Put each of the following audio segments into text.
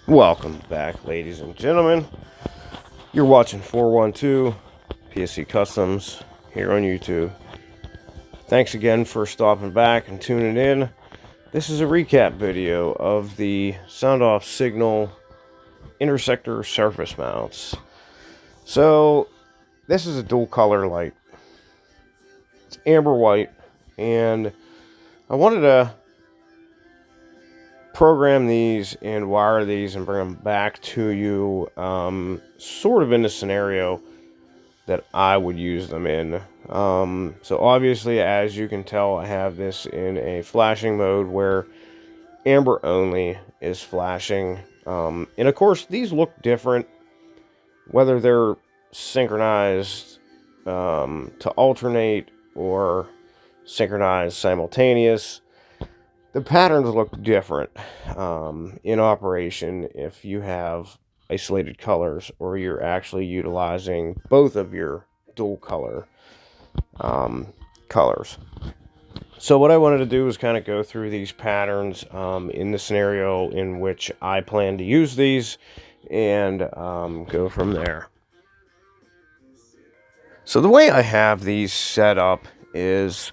Welcome back, ladies and gentlemen. You're watching 412 PSC Customs here on YouTube. Thanks again for stopping back and tuning in. This is a recap video of the Soundoff Signal Intersector surface mounts. So, this is a dual color light. It's amber white, and I wanted to program these and wire these and bring them back to you sort of in the scenario that I would use them in. So obviously, as you can tell, I have this in a flashing mode where amber only is flashing. And of course, these look different, whether they're synchronized to alternate or synchronized simultaneous. The patterns look different in operation if you have isolated colors or you're actually utilizing both of your dual color colors. So what I wanted to do was kind of go through these patterns in the scenario in which I plan to use these and go from there. So the way I have these set up is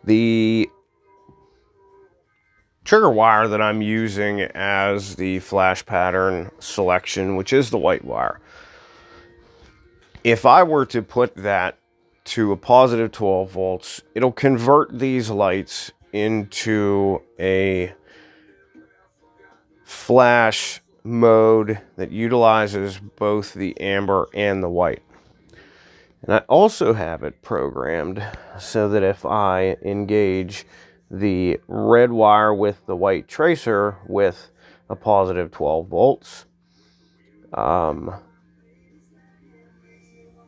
the trigger wire that I'm using as the flash pattern selection, which is the white wire. If I were to put that to a positive 12 volts, it'll convert these lights into a flash mode that utilizes both the amber and the white. And I also have it programmed so that if I engage the red wire with the white tracer with a positive 12 volts,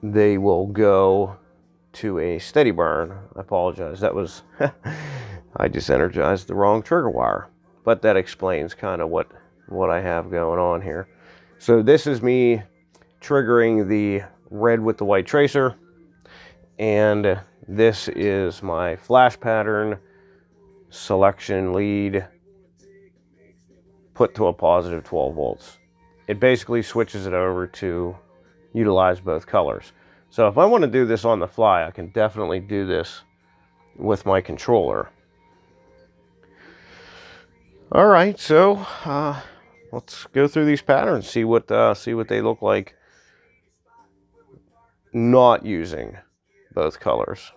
they will go to a steady burn. I apologize. That was, I just energized the wrong trigger wire. But that explains kind of what I have going on here. So this is me triggering the red with the white tracer. And this is my flash pattern selection lead put to a positive 12 volts. It basically switches it over to utilize both colors. So if I want to do this on the fly, I can definitely do this with my controller. All right, so let's go through these patterns, see what they look like not using both colors.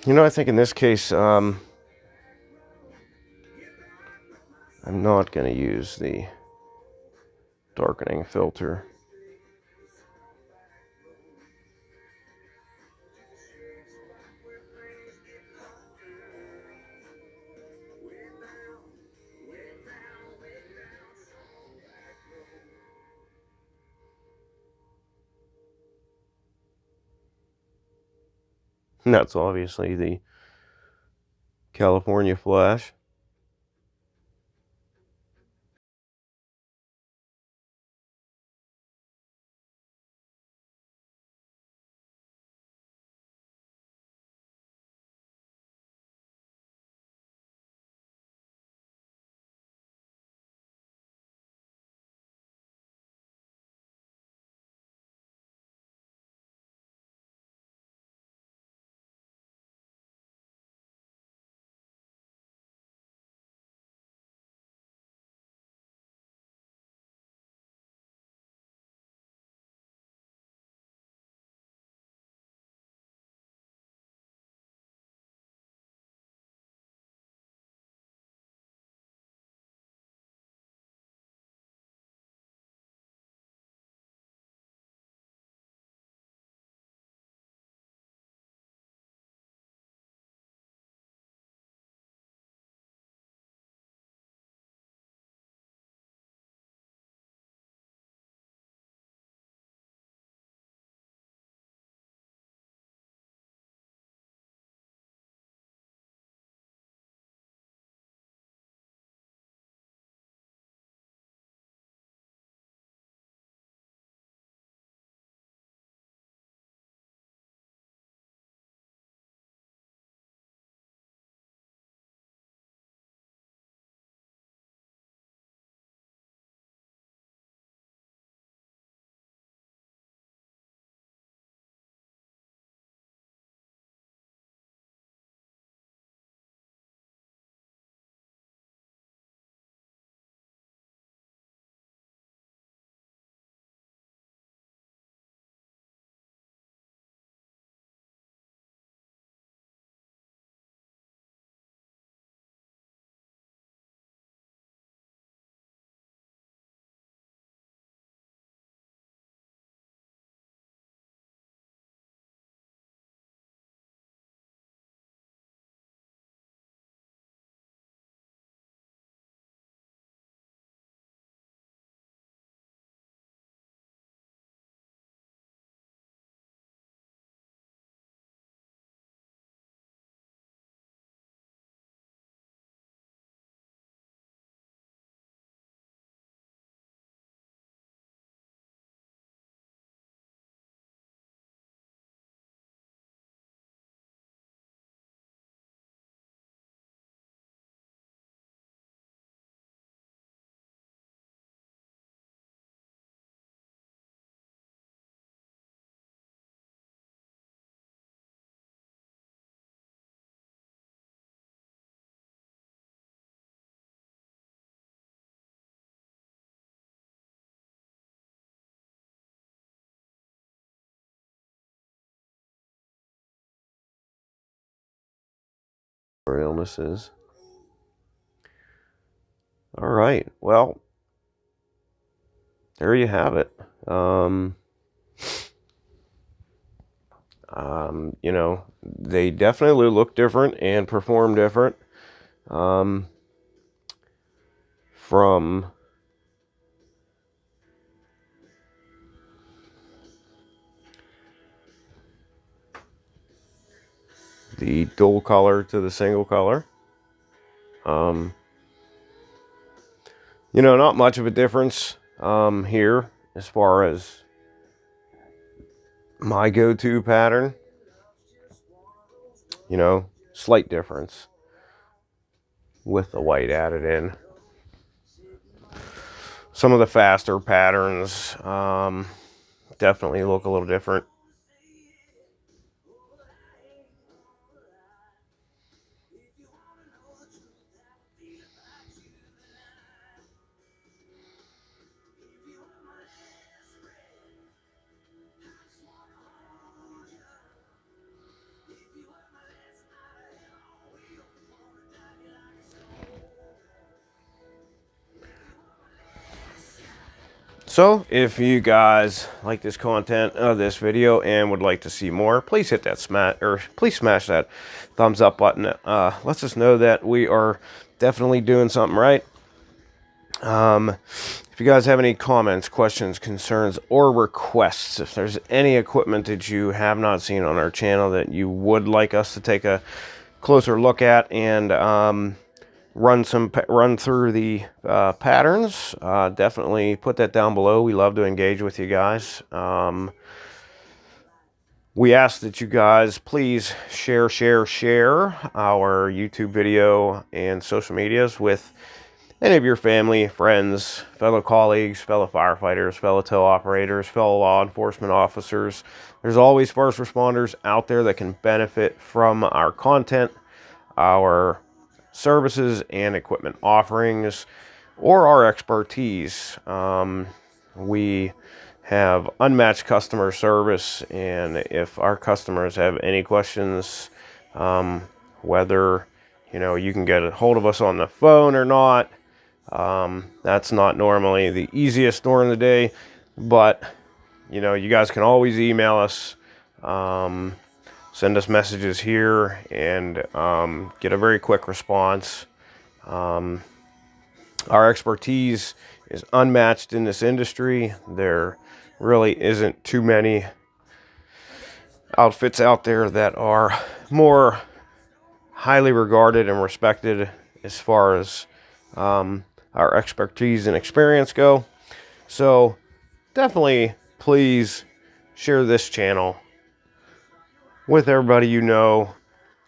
You know, I think in this case, I'm not going to use the darkening filter. And that's obviously the California flash. or illnesses. All right, well, there you have it. You know, they definitely look different and perform different from the dual color to the single color. You know, not much of a difference here as far as my go-to pattern. You know, slight difference with the white added in. Some of the faster patterns definitely look a little different. So if you guys like this content of this video and would like to see more, please hit that please smash that thumbs up button. Lets us know that we are definitely doing something right. If you guys have any comments, questions, concerns, or requests, if there's any equipment that you have not seen on our channel that you would like us to take a closer look at and run through the patterns, definitely put that down below. We love to engage with you guys. We ask that you guys please share our YouTube video and social medias with any of your family, friends, fellow colleagues, fellow firefighters, fellow tow operators, fellow law enforcement officers. There's always first responders out there that can benefit from our content, our services and equipment offerings, or our expertise. We have unmatched customer service, and if our customers have any questions, whether you can get a hold of us on the phone or not, that's not normally the easiest during the day, but you guys can always email us, send us messages here, and get a very quick response. Our expertise is unmatched in this industry. There really isn't too many outfits out there that are more highly regarded and respected as far as our expertise and experience go. So definitely please share this channel with everybody you know,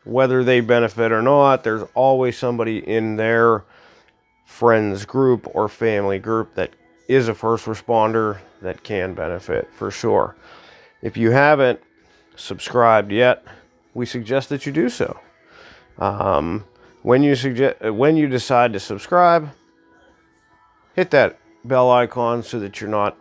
whether they benefit or not. There's always somebody in their friends group or family group that is a first responder that can benefit for sure. If you haven't subscribed yet, we suggest that you do so. When you decide to subscribe, hit that bell icon so that you're not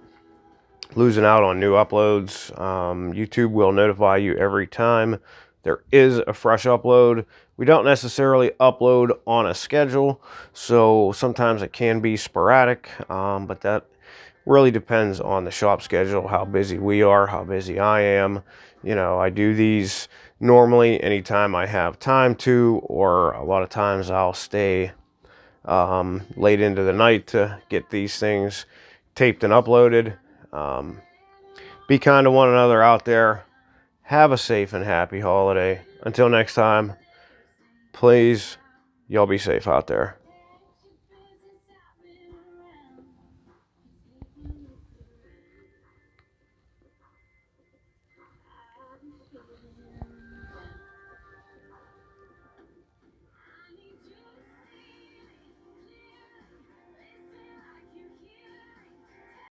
losing out on new uploads. YouTube will notify you every time there is a fresh upload. We don't necessarily upload on a schedule, so sometimes it can be sporadic, but that really depends on the shop schedule, how busy we are, how busy I am. I do these normally anytime I have time to, or a lot of times I'll stay late into the night to get these things taped and uploaded. Be kind to one another out there. Have a safe and happy holiday. Until next time, please, y'all be safe out there.